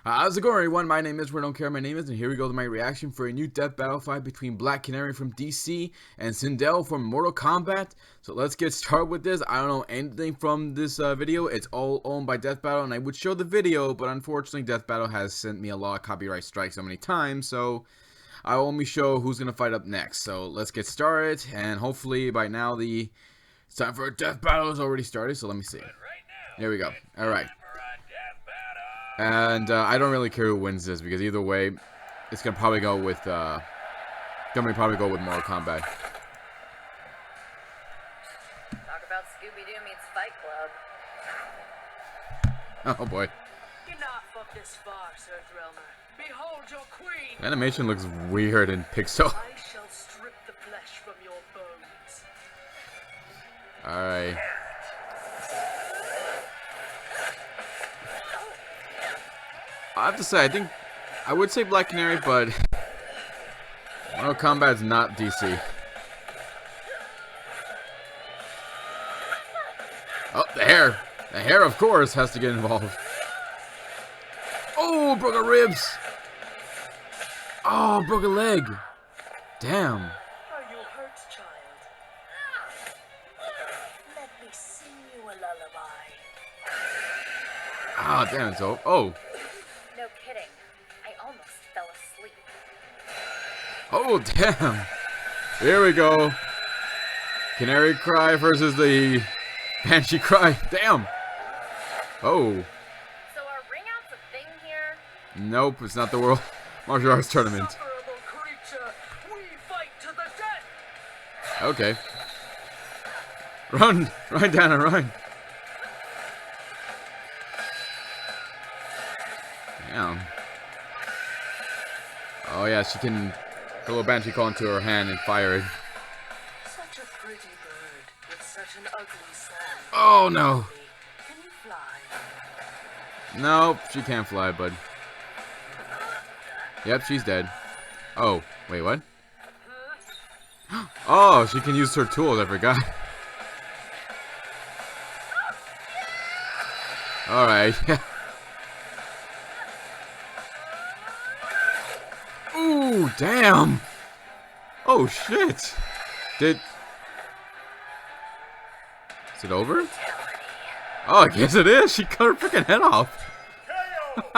How's it going, everyone? My name is Where Don't Care. My name is, and here we go to my reaction for a new death battle fight between Black Canary from DC and Sindel from Mortal Kombat. So let's get started with this. I don't know anything from this video. It's all owned by Death Battle, and I would show the video, but unfortunately, Death Battle has sent me a lot of copyright strikes so many times. So I will only show who's gonna fight up next. So let's get started, and hopefully by now it's time for a Death Battle has already started. So let me see. There we go. All right. And I don't really care who wins this because either way, it's gonna probably go with Mortal Kombat. Talk about Scooby-Doo meets Fight Club. Oh boy. You're not from this far, Sir Thrillmer. Behold your queen. Animation looks weird in pixel. I shall strip the flesh from your bones. All right. I have to say, I would say Black Canary, but Mortal Kombat's not DC. Oh, the hair. The hair, of course, has to get involved. Oh, broke her ribs. Oh, broke a leg. Damn. Are you hurt, child? Let me sing you a lullaby. Ah, damn, so. Oh. No kidding. I almost fell asleep. Oh, damn. Here we go. Canary Cry versus the Banshee Cry. Damn. Oh. So are ring-outs a thing here? Nope, it's not the World Martial Arts Tournament. Insufferable creature, we fight to the death. Okay. Run! Run, Dana, run! Damn. Oh yeah, she can put a little Banshee Call into her hand and fire it. Such a pretty bird with such an ugly song. Oh no! Can you fly? Nope, she can't fly, bud. Yep, she's dead. Oh, wait, what? Oh, she can use her tools, I forgot. Alright. Ooh, damn! Oh, shit! Is it over? Oh, I guess it is! She cut her freaking head off! Looks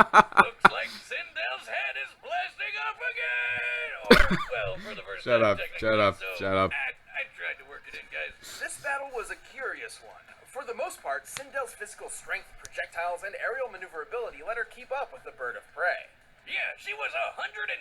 like Sindel's head is blasting up again! Or, well, for the first Shut time, up, technically, shut up, so shut up. I tried to work it in, guys. This battle was a curious one. For the most part, Sindel's physical strength, projectiles, and aerial maneuverability let her keep up with the bird of prey. Yeah, she was 160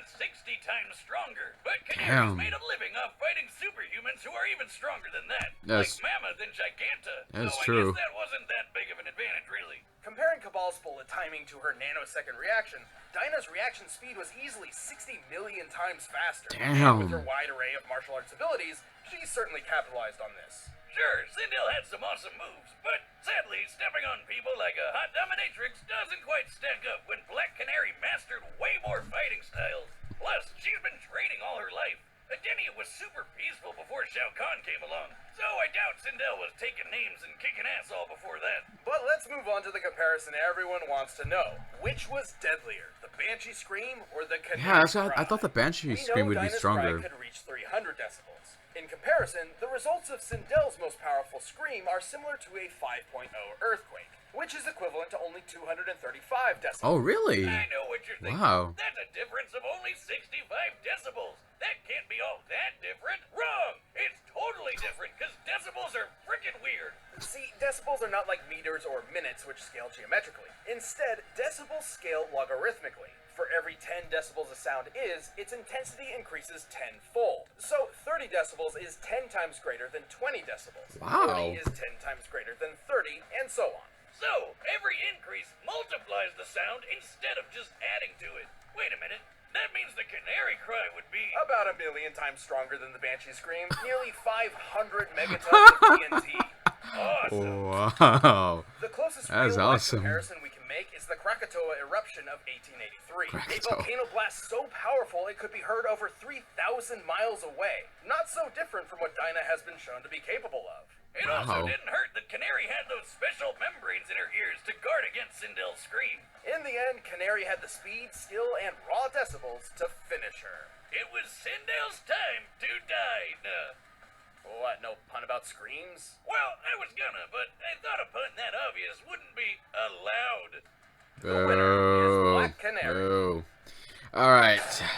times stronger, but Damn. Canary's made a living off fighting superhumans who are even stronger than that. That's- like Mammoth and Giganta. That's so true. I guess that wasn't that big of an advantage, really. Comparing Cabal's bullet timing to her nanosecond reaction, Dinah's reaction speed was easily 60 million times faster. Damn. With her wide array of martial arts abilities, she certainly capitalized on this. Sure, Sindel had some awesome moves, but sadly, stepping on people like a hot dominatrix doesn't quite stack up when Black Canary mastered way more fighting styles. Plus, she's been training all her life. Adenia was super peaceful before Shao Kahn came along, so I doubt Sindel was taking names and kicking ass all before that. But let's move on to the comparison everyone wants to know. Which was deadlier, the Banshee Scream or the Canary Yeah, Cry? I thought the Banshee We Scream know would be Dinah's stronger. Cry could reach 300 decibels. In comparison, the results of Sindel's most powerful scream are similar to a 5.0 earthquake, which is equivalent to only 235 decibels. Oh, really? I know what you're thinking. Wow. That's a difference of only 65 decibels. That can't be all that different. Wrong! It's totally different, because decibels are freaking weird. See, decibels are not like meters or minutes, which scale geometrically. Instead, decibels scale logarithmically. For every 10 decibels a sound is, its intensity increases tenfold. So 30 decibels is 10 times greater than 20 decibels. Wow. 40 is 10 times greater than 30, and so on. So, every increase multiplies the sound instead of just adding to it. Wait a minute. That means the Canary Cry would be... About 1 million times stronger than the Banshee Scream, nearly 500 megatons of TNT. Awesome. Wow. The closest That's real-life awesome. comparison we can make is the Krakatoa Krakatoa eruption of 1883. A Krakatoa. volcano blast so powerful it could be heard over 3,000 miles away. Not so different from what Dinah has been shown to be capable of. It also didn't hurt that Canary had those special membranes in her ears to guard against Sindel's scream. In the end, Canary had the speed, skill, and raw decibels to finish her. It was Sindel's time to die. What, no pun about screams? Well, I was gonna, but I thought a pun that obvious wouldn't be allowed. The winner is Black Canary. Oh. Alright. Hey,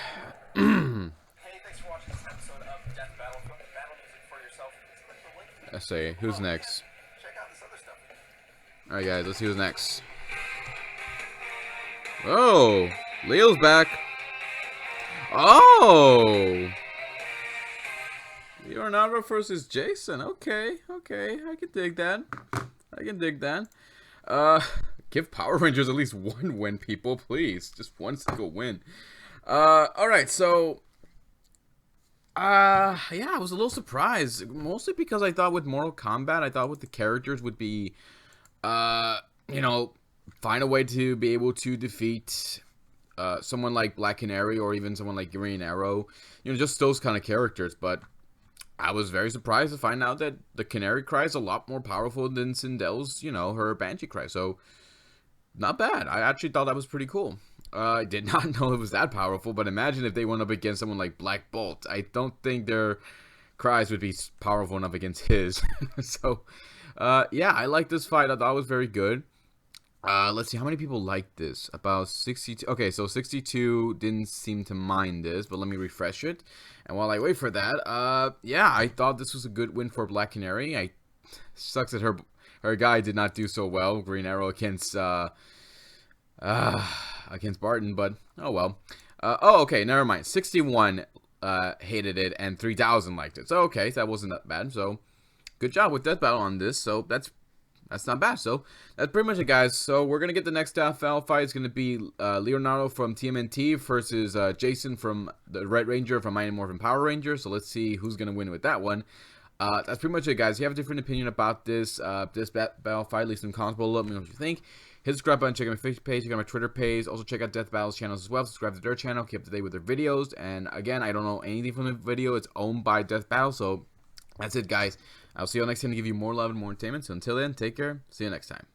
thanks for watching this episode of Death Battle. From the battle music for yourself. Click the link. Let's see, who's next? Check out this other stuff. Alright guys, let's see who's next. Oh! Leo's back! Oh! Leonardo versus Jason. Okay, I can dig that. Give Power Rangers at least one win, people, please. Just one single win. Alright, so yeah, I was a little surprised. Mostly because I thought with Mortal Kombat, I thought with the characters would be you know, find a way to be able to defeat someone like Black Canary or even someone like Green Arrow. You know, just those kind of characters, but I was very surprised to find out that the Canary cry is a lot more powerful than Sindel's, you know, her Banshee cry. So, not bad. I actually thought that was pretty cool. I did not know it was that powerful, but imagine if they went up against someone like Black Bolt. I don't think their cries would be powerful enough against his. So, yeah, I like this fight. I thought it was very good. Let's see, how many people liked this? About 62. Okay, so 62 didn't seem to mind this, but let me refresh it. And while I wait for that, yeah, I thought this was a good win for Black Canary. Sucks that her guy did not do so well, Green Arrow against Barton, but oh well. Oh, okay, never mind. 61 hated it and 3,000 liked it. So okay, that wasn't that bad. So good job with Death Battle on this. So that's not bad. So that's pretty much it, guys. So we're gonna get the next Death Battle fight. It's gonna be Leonardo from TMNT versus Jason from the Red Ranger from Mighty Morphin Power Ranger. So let's see who's gonna win with that one. That's pretty much it, guys. If you have a different opinion about this battle fight, leave some comments below. Let me know what you think. Hit the subscribe button, check out my Facebook page, check out my Twitter page. Also check out Death Battle's channels as well. Subscribe to their channel, keep up to date with their videos. And again, I don't know anything from the video. It's owned by Death Battle. So that's it, guys. I'll see you next time to give you more love and more entertainment. So until then, take care. See you next time.